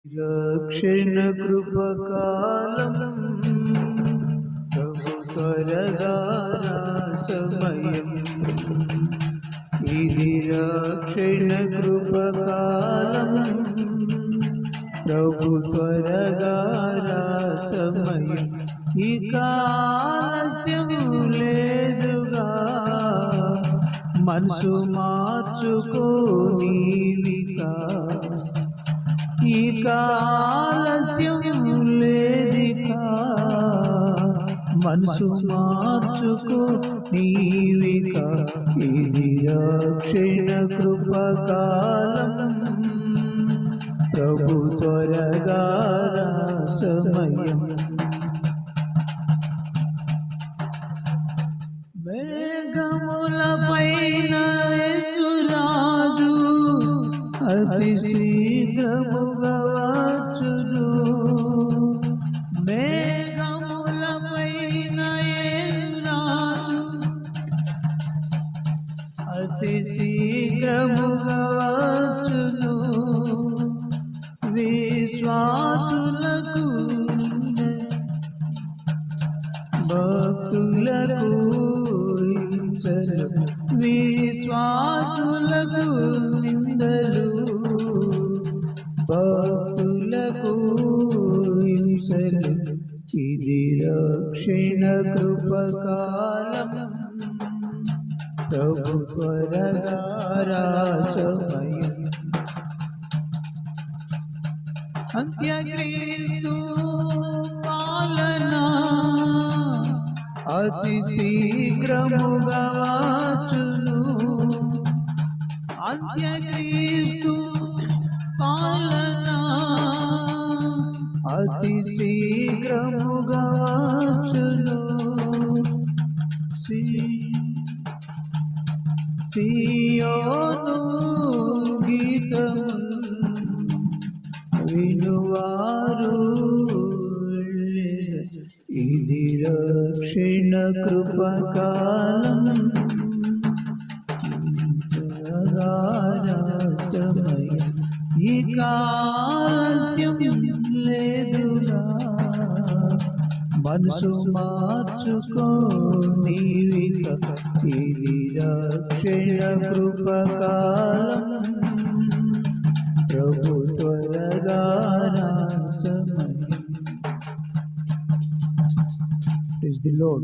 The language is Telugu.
రక్షణ కృపకాలం ప్రభు త్వరగా సమయం ఇది రక్షణ కృపకాలం ప్రభు త్వరగా సమయం ఈ ఆలస్యం లేదుగా మనసు మార్చుకో నీవికా ఈ ఆలస్యం లేదికా మనసు మార్చుకో నీవికా ఇది రక్షణ కృపకాలం ప్రభు త్వరగా సమయం మేఘముల పైన యేసురాజు అతి శీఘ్రముగా వచ్చును మేఘముల పైన యేసురాజు అతి శీఘ్రముగా వచ్చును విశ్వాసులకు భక్తులకు విశ్వాసులకు నిందలు భక్తులకు హింసలు ఇది రక్షణ కృపకాలం ప్రభు త్వరగా సమయం అంత్యక్రీస్తు పాలన అతి శీఘ్రముగా వచ్చును అంత్యక్రీస్తు పాలన అతి శీఘ్రముగా వచ్చును సియోను గీతము వినువారు ఇది రక్షణ కృపకాలం సమయం ఈ ఆలస్యం లేదుగా మనసు మార్చుకో నీవికా ఇది రక్షణ కృపకాలం ప్రభు త్వరగా సమయం. Praise the Lord.